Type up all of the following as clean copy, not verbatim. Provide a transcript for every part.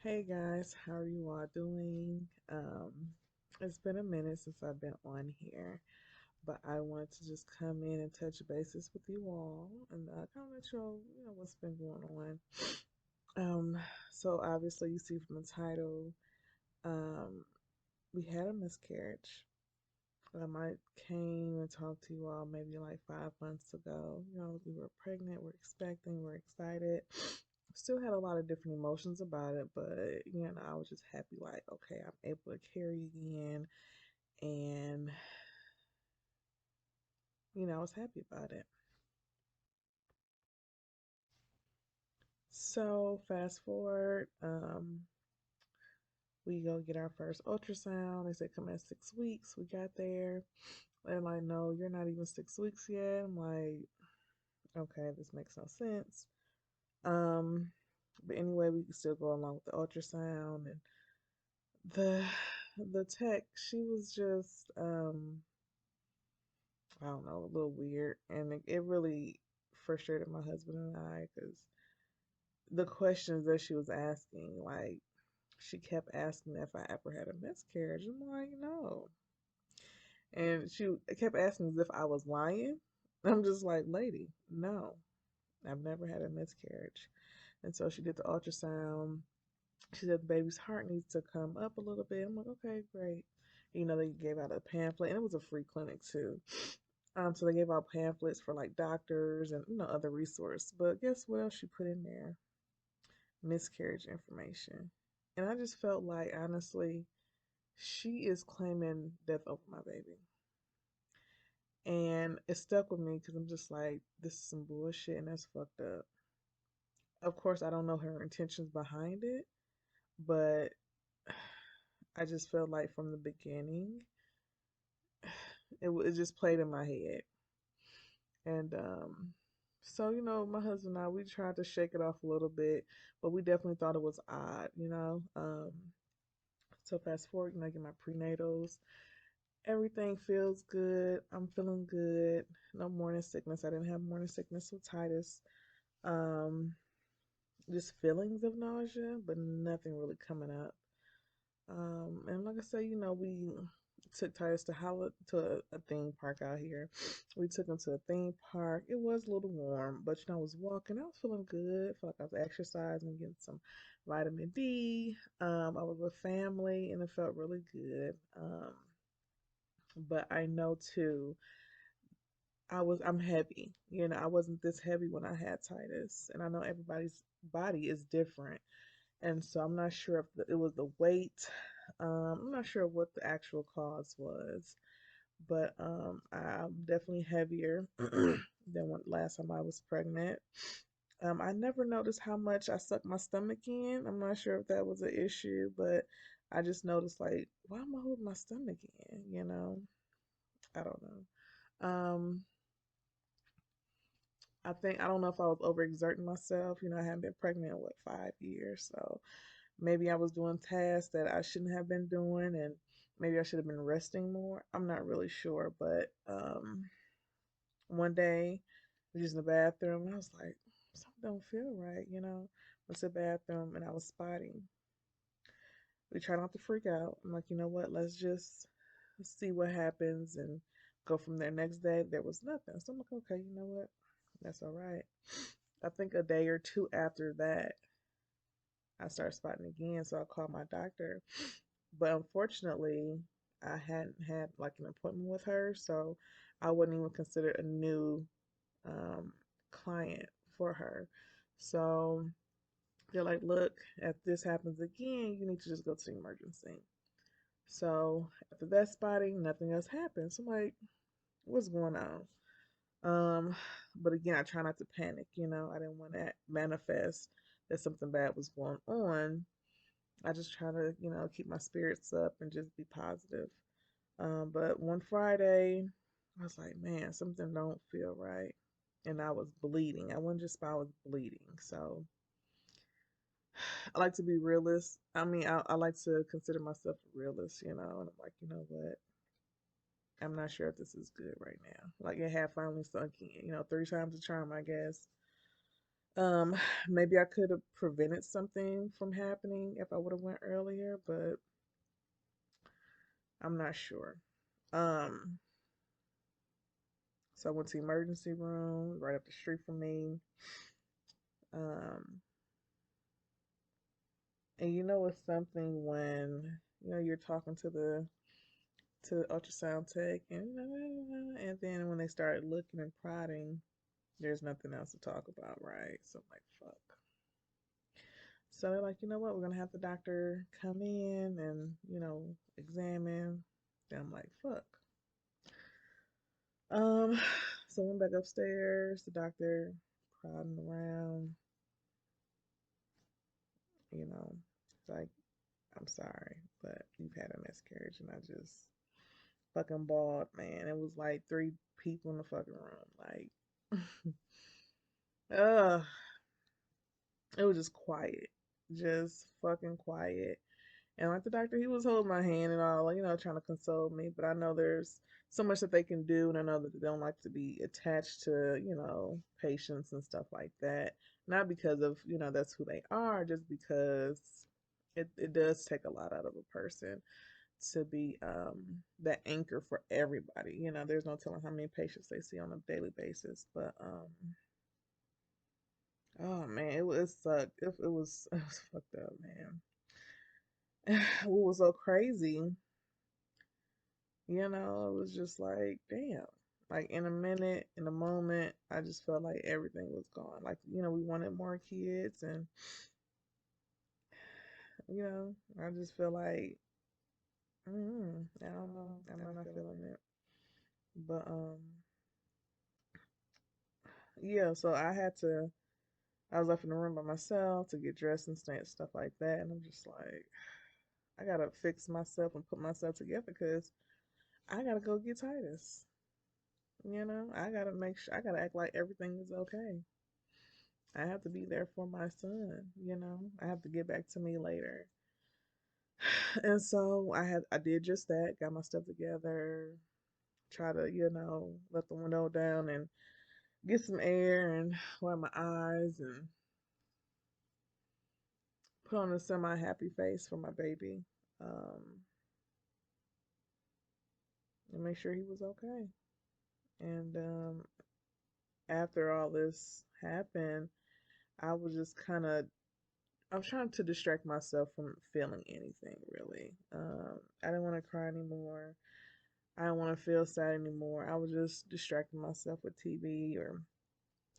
Hey guys, how are you all doing? It's been a minute since I've been on here, but I wanted to just come in and touch bases with you all and kind of let you know what's been going on. Um, so obviously you see from the title, um, we had a miscarriage. I came and talked to you all maybe like 5 months ago. We were pregnant, we're expecting, we're excited. Still had a lot of different emotions about it, but I was just happy, like, okay, I'm able to carry again, and I was happy about it. So fast forward, we go get our first ultrasound. They said come at 6 weeks. We got there. They're like, no, you're not even 6 weeks yet. I'm like, okay, this makes no sense. Um, but anyway, we could still go along with the ultrasound and the the tech. She was just I don't know, a little weird, and it really frustrated my husband and I because the questions that she was asking, like she kept asking if I ever had a miscarriage. I'm like, no, and she kept asking as if I was lying. I'm just like, lady, no, I've never had a miscarriage. And so she did the ultrasound. She said the baby's heart needs to come up a little bit. I'm like, okay, great. They gave out a pamphlet, and it was a free clinic too. So they gave out pamphlets for like doctors and other resources. But guess what else she put in there? Miscarriage information. And I just felt like honestly, she is claiming death over my baby. And it stuck with me because I'm just like, this is some bullshit and that's fucked up. Of course, I don't know her intentions behind it, but I just felt like from the beginning, it just played in my head. And so my husband and I, we tried to shake it off a little bit, but we definitely thought it was odd. So fast forward, I get my prenatals. Everything feels good. I'm feeling good. No morning sickness. I didn't have morning sickness with Titus. Um, just feelings of nausea, but nothing really coming up. And like I said, we took Titus to a theme park out here. We took him to a theme park. It was a little warm, but I was walking. I was feeling good. Felt like I was exercising, getting some vitamin D. I was with family, and it felt really good. But I know too, I'm heavy. I wasn't this heavy when I had Titus, and I know everybody's body is different. And so I'm not sure if it was the weight. I'm not sure what the actual cause was, but I'm definitely heavier than when last time I was pregnant. I never noticed how much I sucked my stomach in. I'm not sure if that was an issue, but I just noticed like, why am I holding my stomach in? I don't know. I don't know if I was overexerting myself. I haven't been pregnant in 5 years, so maybe I was doing tasks that I shouldn't have been doing, and maybe I should have been resting more. I'm not really sure, but one day I was just in the bathroom and I was like, something don't feel right. Went to the bathroom and I was spotting. We try not to freak out. I'm like, you know what? Let's just see what happens and go from there. Next day there was nothing, so I'm like, okay, you know what? That's all right. I think a day or two after that, I started spotting again, so I called my doctor. But unfortunately, I hadn't had like an appointment with her, so I wouldn't even consider a new client for her. So they're like, look, if this happens again, you need to just go to the emergency. So after that spotting, nothing else happened. So I'm like, what's going on? Um, but again, I try not to panic. I didn't want to manifest that something bad was going on. I just try to, keep my spirits up and just be positive. But one Friday, I was like, man, something don't feel right. And I was bleeding. I wasn't just spot, I was bleeding. So I like to be realist. I mean, I like to consider myself a realist, and I'm like, you know what? I'm not sure if this is good right now. Like it had finally sunk in, 3 times the charm, I guess. Um, maybe I could have prevented something from happening if I would have went earlier, but I'm not sure. Um, so I went to the emergency room right up the street from me. Um, and it's something when you're talking to the ultrasound tech, and then when they started looking and prodding, there's nothing else to talk about, right? So I'm like, fuck. So they're like, you know what? We're gonna have the doctor come in and examine. Then I'm like, fuck. Um, so I went back upstairs. The doctor prodding around. It's like, I'm sorry, but you've had a miscarriage, and I just fucking bawled, man. It was like three people in the fucking room, like, ugh. It was just quiet, just fucking quiet. And like the doctor, he was holding my hand and all, trying to console me. But I know there's so much that they can do, and I know that they don't like to be attached to, patients and stuff like that. Not because of, that's who they are, just because it does take a lot out of a person to be that anchor for everybody. There's no telling how many patients they see on a daily basis. But oh man, it sucked. It was fucked up, man. What was so crazy, it was just like, damn. Like in a minute, in a moment, I just felt like everything was gone. Like, we wanted more kids and I just feel like I don't know. I'm not feeling it. But yeah, so I was left in the room by myself to get dressed and stuff like that, and I'm just like, I gotta fix myself and put myself together because I gotta go get Titus. I gotta make sure, I gotta act like everything is okay. I have to be there for my son. I have to get back to me later. And so I did just that, got my stuff together, try to, let the window down and get some air and wipe my eyes and put on a semi happy face for my baby. Um, and make sure he was okay. And after all this happened, I was just kind of I was trying to distract myself from feeling anything really. I didn't want to cry anymore. I didn't want to feel sad anymore. I was just distracting myself with TV or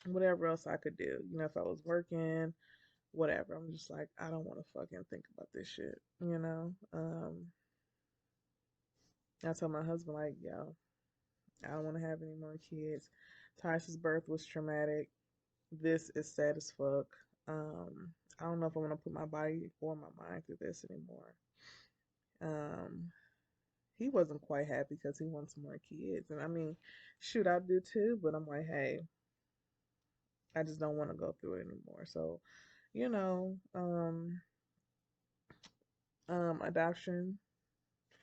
whatever else I could do. If I was working, whatever. I'm just like, I don't want to fucking think about this shit. I told my husband, like, yo, I don't want to have any more kids. Tyson's birth was traumatic. This is sad as fuck. I don't know if I want to put my body or my mind through this anymore. Um, he wasn't quite happy because he wants more kids, and I mean, shoot, I do too. But I'm like, hey, I just don't want to go through it anymore. So, you know, um, adoption,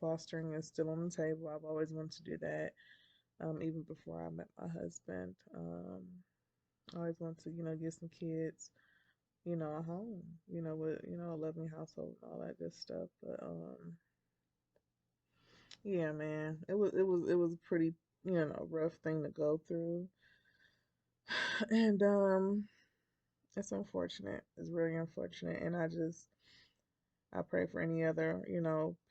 fostering is still on the table. I've always wanted to do that. Even before I met my husband, I always wanted to, get some kids, a home, with, a loving household and all that good stuff. But yeah, man, it was a pretty, rough thing to go through. And it's unfortunate. It's really unfortunate. And I pray for any other,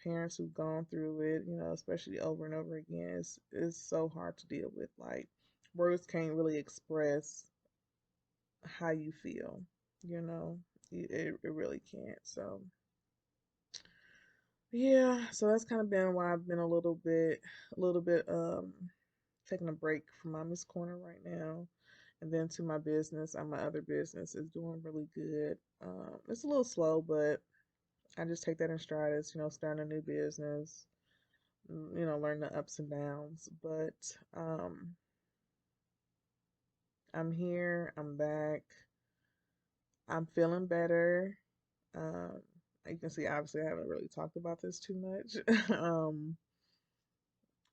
parents who've gone through it, especially over and over again. It's so hard to deal with. Like words can't really express how you feel, you know. It really can't. So yeah, so that's kind of been why I've been a little bit taking a break from Mommy's Corner right now. And then to my business, my other business is doing really good. It's a little slow, but I just take that in stride as, starting a new business, learn the ups and downs. But I'm here, I'm back, I'm feeling better. Um, you can see, obviously, I haven't really talked about this too much,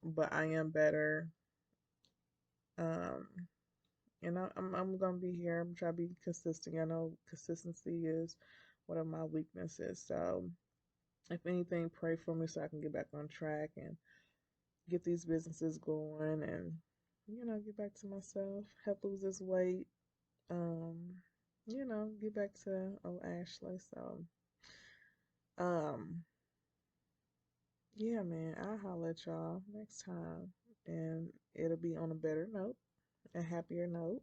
but I am better. Um, And I'm gonna be here. I'm trying to be consistent. I know consistency is one of my weaknesses. So if anything, pray for me so I can get back on track and get these businesses going and get back to myself, help lose this weight, um, get back to old Ashley. So um yeah, man, I'll holler at y'all next time. And it'll be on a better note, a happier note,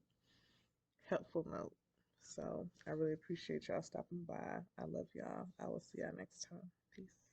helpful note. So I really appreciate y'all stopping by. I love y'all. I will see y'all next time. Peace.